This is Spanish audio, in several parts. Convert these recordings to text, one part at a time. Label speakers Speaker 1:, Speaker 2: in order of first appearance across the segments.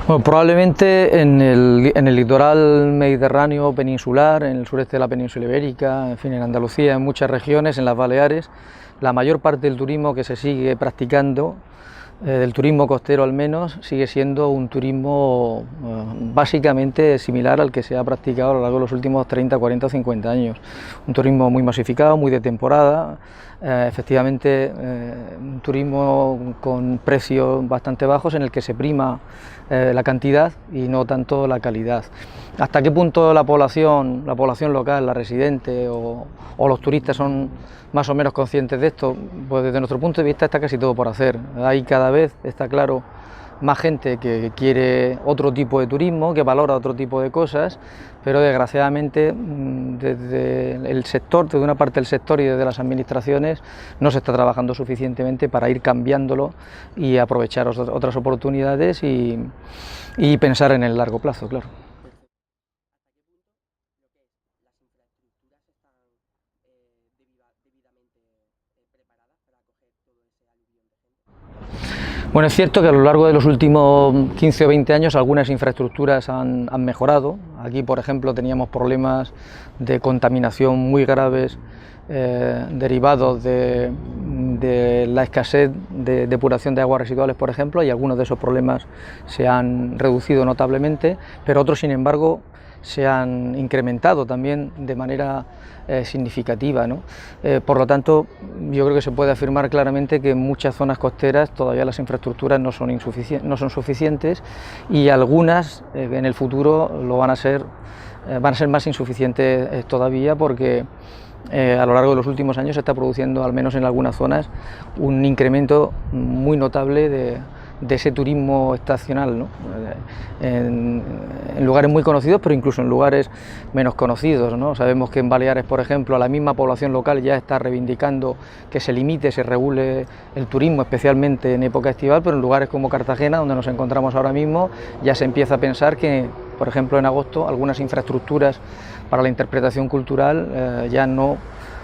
Speaker 1: Bueno, probablemente en el litoral mediterráneo peninsular, en el sureste de la península ibérica, en fin, en Andalucía, en muchas regiones, en las Baleares, la mayor parte del turismo que se sigue practicando, del turismo costero al menos, sigue siendo un turismo básicamente similar al que se ha practicado a lo largo de los últimos 30, 40 o 50 años. Un turismo muy masificado, muy de temporada, efectivamente un turismo con precios bastante bajos en el que se prima la cantidad y no tanto la calidad. ¿Hasta qué punto la población local, la residente o los turistas son más o menos conscientes de esto? Pues desde nuestro punto de vista está casi todo por hacer. Hay cada vez, está claro, más gente que quiere otro tipo de turismo, que valora otro tipo de cosas, pero desgraciadamente desde el sector, desde una parte del sector y desde las administraciones no se está trabajando suficientemente para ir cambiándolo y aprovechar otras oportunidades y pensar en el largo plazo, claro. Bueno, es cierto que a lo largo de los últimos 15 o 20 años algunas infraestructuras han mejorado. Aquí, por ejemplo, teníamos problemas de contaminación muy graves derivados de la escasez de depuración de aguas residuales, por ejemplo, y algunos de esos problemas se han reducido notablemente, pero otros, sin embargo, se han incrementado también de manera significativa, ¿no? Por lo tanto, yo creo que se puede afirmar claramente que en muchas zonas costeras todavía las infraestructuras no son suficientes y algunas en el futuro van a ser más insuficientes todavía porque a lo largo de los últimos años se está produciendo, al menos en algunas zonas, un incremento muy notable de ese turismo estacional, ¿no? En lugares muy conocidos, pero incluso en lugares menos conocidos, ¿no? Sabemos que en Baleares, por ejemplo, la misma población local ya está reivindicando que se limite, se regule el turismo, especialmente en época estival, pero en lugares como Cartagena, donde nos encontramos ahora mismo, ya se empieza a pensar que, por ejemplo, en agosto, algunas infraestructuras para la interpretación cultural ya no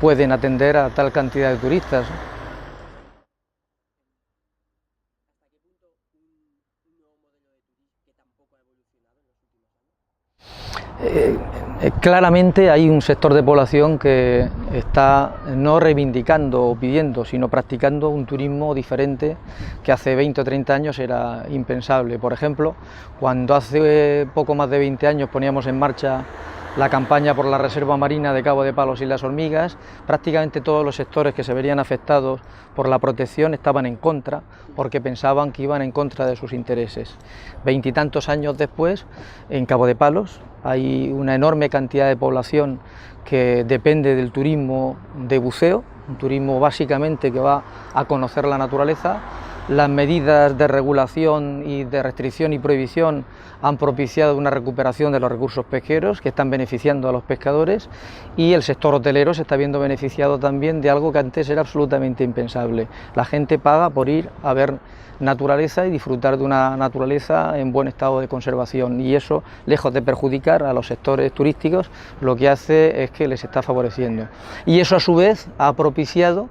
Speaker 1: pueden atender a tal cantidad de turistas. Claramente hay un sector de población que está no reivindicando o pidiendo, sino practicando un turismo diferente que hace 20 o 30 años era impensable. Por ejemplo, cuando hace poco más de 20 años poníamos en marcha la campaña por la Reserva Marina de Cabo de Palos y Las Hormigas, prácticamente todos los sectores que se verían afectados por la protección estaban en contra, porque pensaban que iban en contra de sus intereses. 20 y tantos años después, en Cabo de Palos, hay una enorme cantidad de población que depende del turismo de buceo, un turismo básicamente que va a conocer la naturaleza. Las medidas de regulación y de restricción y prohibición han propiciado una recuperación de los recursos pesqueros que están beneficiando a los pescadores y el sector hotelero se está viendo beneficiado también de algo que antes era absolutamente impensable. La gente paga por ir a ver naturaleza y disfrutar de una naturaleza en buen estado de conservación y eso, lejos de perjudicar a los sectores turísticos, lo que hace es que les está favoreciendo. Y eso a su vez ha propiciado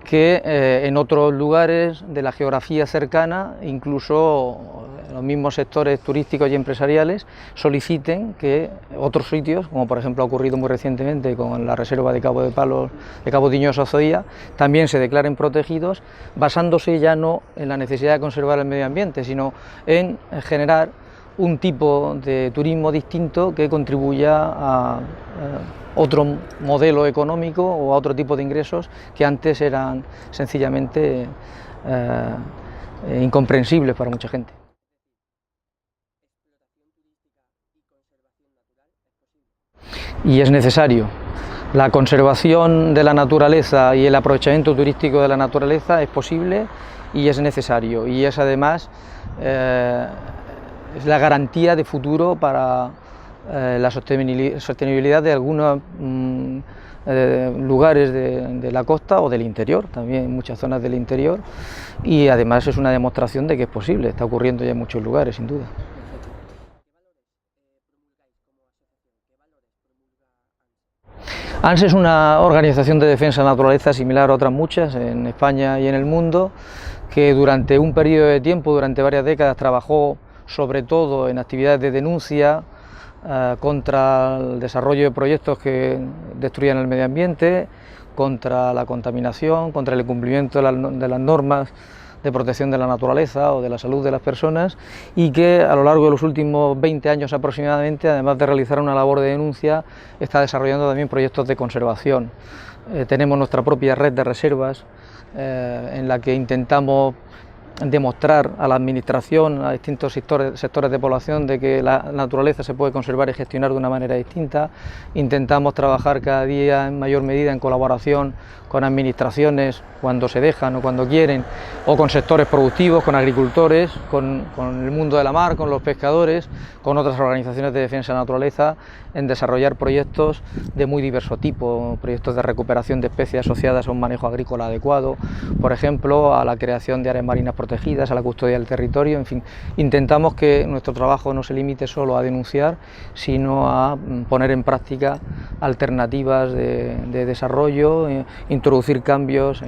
Speaker 1: que en otros lugares de la geografía cercana, incluso los mismos sectores turísticos y empresariales, soliciten que otros sitios, como por ejemplo ha ocurrido muy recientemente con la reserva de Cabo de Palos, de Cabo Tiñoso-Zoía, también se declaren protegidos, basándose ya no en la necesidad de conservar el medio ambiente, sino en generar un tipo de turismo distinto que contribuya a otro modelo económico o a otro tipo de ingresos que antes eran sencillamente incomprensibles para mucha gente. Y es necesario. La conservación de la naturaleza y el aprovechamiento turístico de la naturaleza es posible y es necesario y es además es la garantía de futuro para la sostenibilidad de algunos lugares de la costa o del interior, también en muchas zonas del interior, y además es una demostración de que es posible, está ocurriendo ya en muchos lugares, sin duda. ANS es una organización de defensa de la naturaleza similar a otras muchas en España y en el mundo, que durante un periodo de tiempo, durante varias décadas, trabajó sobre todo en actividades de denuncia contra el desarrollo de proyectos que destruyan el medio ambiente, contra la contaminación, contra el incumplimiento de las normas de protección de la naturaleza o de la salud de las personas, y que a lo largo de los últimos 20 años aproximadamente, además de realizar una labor de denuncia, está desarrollando también proyectos de conservación. Tenemos nuestra propia red de reservas en la que intentamos demostrar a la administración, a distintos sectores de población, de que la naturaleza se puede conservar y gestionar de una manera distinta. Intentamos trabajar cada día en mayor medida en colaboración con administraciones cuando se dejan o cuando quieren, o con sectores productivos, con agricultores, con el mundo de la mar, con los pescadores, con otras organizaciones de defensa de la naturaleza, en desarrollar proyectos de muy diverso tipo, proyectos de recuperación de especies asociadas a un manejo agrícola adecuado, por ejemplo, a la creación de áreas marinas protegidas, a la custodia del territorio, en fin, intentamos que nuestro trabajo no se limite solo a denunciar, sino a poner en práctica alternativas de desarrollo, introducir cambios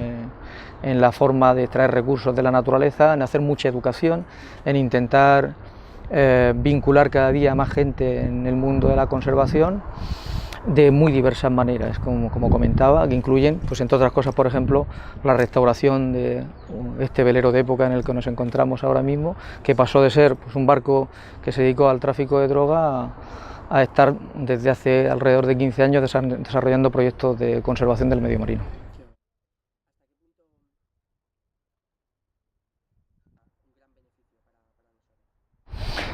Speaker 1: en la forma de extraer recursos de la naturaleza, en hacer mucha educación, en intentar vincular cada día más gente en el mundo de la conservación de muy diversas maneras, como comentaba, que incluyen, pues entre otras cosas, por ejemplo, la restauración de este velero de época en el que nos encontramos ahora mismo, que pasó de ser pues un barco que se dedicó al tráfico de droga a estar desde hace alrededor de 15 años desarrollando proyectos de conservación del medio marino.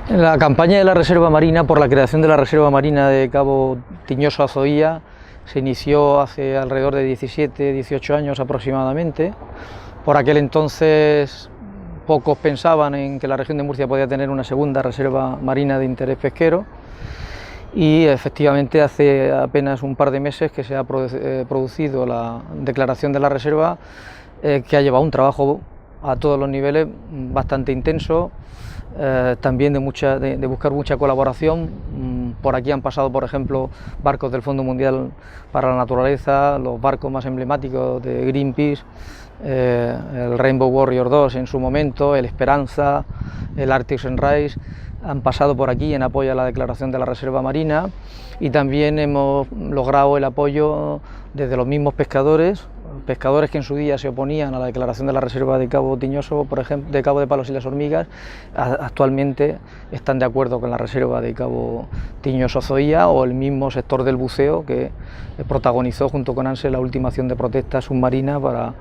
Speaker 1: La campaña de la Reserva Marina, por la creación de la Reserva Marina de Cabo Tiñoso-Azoía, se inició hace alrededor de 17-18 años aproximadamente. Por aquel entonces pocos pensaban en que la región de Murcia podía tener una segunda reserva marina de interés pesquero, y efectivamente hace apenas un par de meses que se ha producido la declaración de la reserva, que ha llevado un trabajo a todos los niveles bastante intenso, también de buscar mucha colaboración. Por aquí han pasado, por ejemplo, barcos del Fondo Mundial para la Naturaleza, los barcos más emblemáticos de Greenpeace, el Rainbow Warrior 2 en su momento, el Esperanza, el Arctic Sunrise, han pasado por aquí en apoyo a la declaración de la Reserva Marina, y también hemos logrado el apoyo desde los mismos pescadores que en su día se oponían a la declaración de la Reserva de Cabo Tiñoso, por ejemplo, de Cabo de Palos y las Hormigas. Actualmente están de acuerdo con la Reserva de Cabo Tiñoso-Azoía, o el mismo sector del buceo que protagonizó junto con ANSE la última acción de protesta submarina para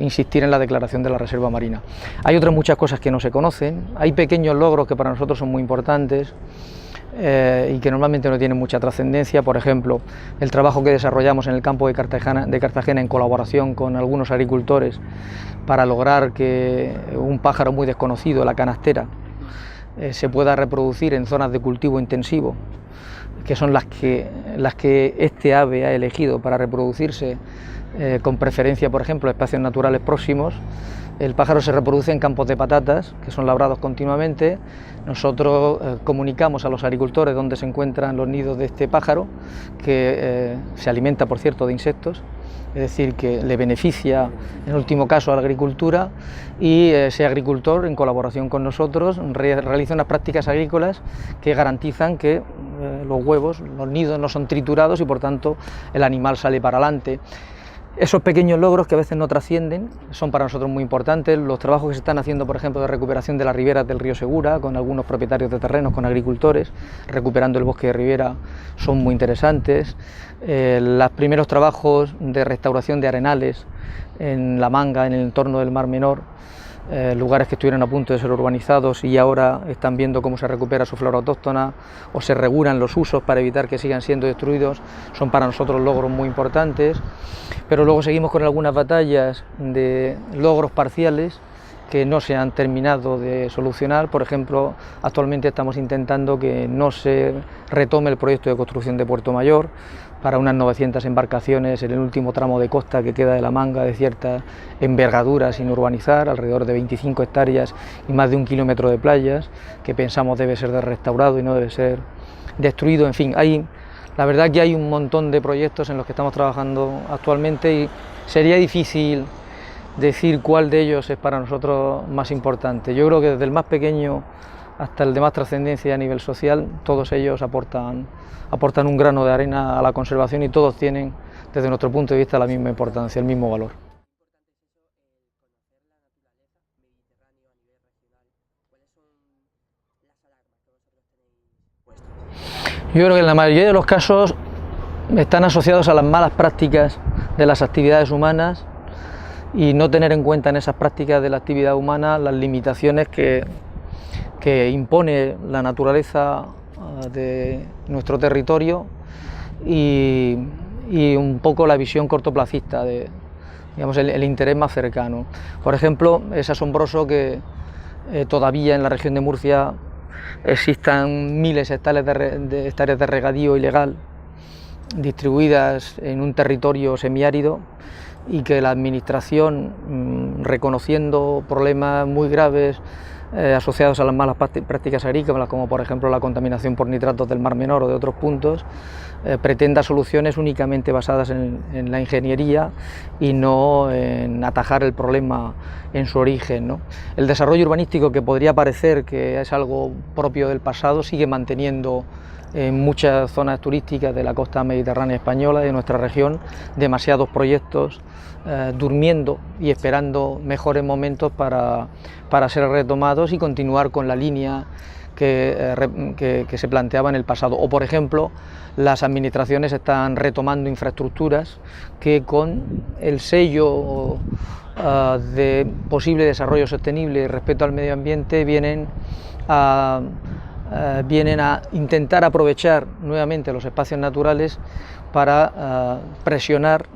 Speaker 1: insistir en la declaración de la Reserva Marina. Hay otras muchas cosas que no se conocen, hay pequeños logros que para nosotros son muy importantes, y que normalmente no tienen mucha trascendencia. Por ejemplo, el trabajo que desarrollamos en el campo de Cartagena en colaboración con algunos agricultores para lograr que un pájaro muy desconocido, la canastera, se pueda reproducir en zonas de cultivo intensivo, que son las que este ave ha elegido para reproducirse, con preferencia, por ejemplo, a espacios naturales próximos. El pájaro se reproduce en campos de patatas, que son labrados continuamente. Nosotros comunicamos a los agricultores dónde se encuentran los nidos de este pájaro, que se alimenta, por cierto, de insectos, es decir, que le beneficia en último caso a la agricultura, y ese agricultor, en colaboración con nosotros, realiza unas prácticas agrícolas que garantizan que los huevos, los nidos no son triturados y por tanto el animal sale para adelante. Esos pequeños logros que a veces no trascienden son para nosotros muy importantes. Los trabajos que se están haciendo, por ejemplo, de recuperación de las riberas del río Segura, con algunos propietarios de terrenos, con agricultores, recuperando el bosque de ribera, son muy interesantes. Los primeros trabajos de restauración de arenales en La Manga, en el entorno del Mar Menor, lugares que estuvieron a punto de ser urbanizados y ahora están viendo cómo se recupera su flora autóctona o se regulan los usos para evitar que sigan siendo destruidos, son para nosotros logros muy importantes. Pero luego seguimos con algunas batallas de logros parciales que no se han terminado de solucionar. Por ejemplo, actualmente estamos intentando que no se retome el proyecto de construcción de Puerto Mayor para unas 900 embarcaciones en el último tramo de costa que queda de La Manga, de cierta envergadura sin urbanizar, alrededor de 25 hectáreas y más de 1 kilómetro de playas, que pensamos debe ser restaurado y no debe ser destruido. En fin, la verdad que hay un montón de proyectos en los que estamos trabajando actualmente y sería difícil decir cuál de ellos es para nosotros más importante. Yo creo que desde el más pequeño hasta el de más trascendencia a nivel social, todos ellos aportan un grano de arena a la conservación y todos tienen, desde nuestro punto de vista, la misma importancia, el mismo valor. Yo creo que en la mayoría de los casos están asociados a las malas prácticas de las actividades humanas y no tener en cuenta en esas prácticas de la actividad humana las limitaciones que impone la naturaleza de nuestro territorio y un poco la visión cortoplacista, digamos, el interés más cercano. Por ejemplo, es asombroso que todavía en la región de Murcia existan miles de hectáreas de regadío ilegal distribuidas en un territorio semiárido y que la administración, reconociendo problemas muy graves asociados a las malas prácticas agrícolas, como por ejemplo la contaminación por nitratos del Mar Menor o de otros puntos, pretenda soluciones únicamente basadas en la ingeniería y no en atajar el problema en su origen, ¿no? El desarrollo urbanístico, que podría parecer que es algo propio del pasado, sigue manteniendo en muchas zonas turísticas de la costa mediterránea española y de nuestra región demasiados proyectos durmiendo y esperando mejores momentos para ser retomados y continuar con la línea que se planteaba en el pasado. O, por ejemplo, las administraciones están retomando infraestructuras que, con el sello de posible desarrollo sostenible y respeto al medio ambiente, vienen a intentar aprovechar nuevamente los espacios naturales para presionar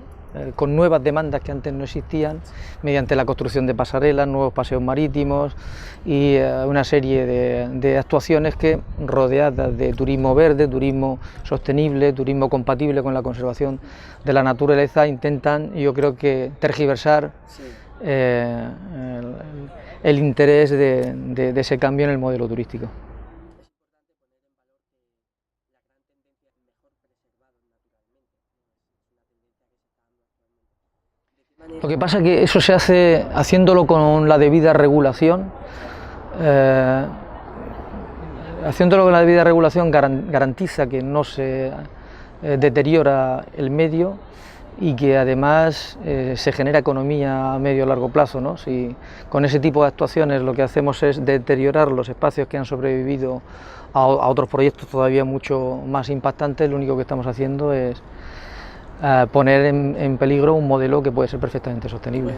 Speaker 1: con nuevas demandas que antes no existían, mediante la construcción de pasarelas, nuevos paseos marítimos y una serie de actuaciones que, rodeadas de turismo verde, turismo sostenible, turismo compatible con la conservación de la naturaleza, intentan, yo creo que, tergiversar el interés de ese cambio en el modelo turístico. Lo que pasa es que eso se hace haciéndolo con la debida regulación. Haciéndolo con la debida regulación garantiza que no se deteriora el medio y que además se genera economía a medio y largo plazo, ¿no? Si con ese tipo de actuaciones lo que hacemos es deteriorar los espacios que han sobrevivido a otros proyectos todavía mucho más impactantes, lo único que estamos haciendo es poner en peligro un modelo que puede ser perfectamente sostenible.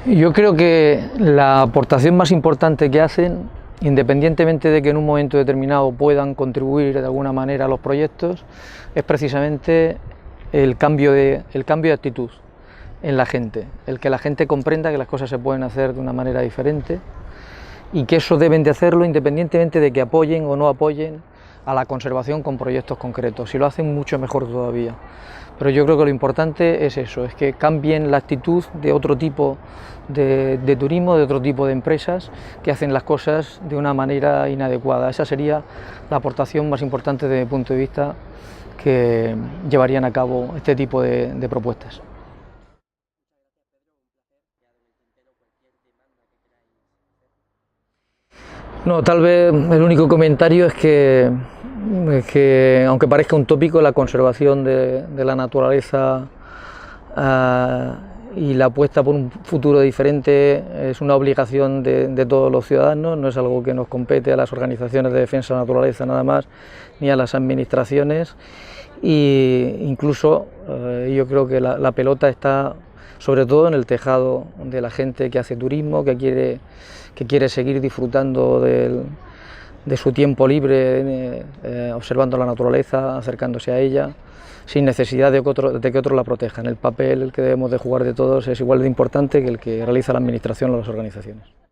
Speaker 1: Yo creo que la aportación más importante que hacen, independientemente de que en un momento determinado puedan contribuir de alguna manera a los proyectos, es precisamente el cambio de actitud en la gente, el que la gente comprenda que las cosas se pueden hacer de una manera diferente y que eso deben de hacerlo independientemente de que apoyen o no apoyen a la conservación con proyectos concretos. Si lo hacen, mucho mejor todavía. Pero yo creo que lo importante es eso, es que cambien la actitud de otro tipo de turismo, de otro tipo de empresas que hacen las cosas de una manera inadecuada. Esa sería la aportación más importante desde mi punto de vista que llevarían a cabo este tipo de propuestas. No, tal vez el único comentario es que aunque parezca un tópico, la conservación de la naturaleza y la apuesta por un futuro diferente es una obligación de todos los ciudadanos, no es algo que nos compete a las organizaciones de defensa de la naturaleza nada más, ni a las administraciones, e incluso yo creo que la pelota está sobre todo en el tejado de la gente que hace turismo, que quiere seguir disfrutando de su tiempo libre, observando la naturaleza, acercándose a ella, sin necesidad de que otros la protejan. El papel que debemos de jugar de todos es igual de importante que el que realiza la administración o las organizaciones.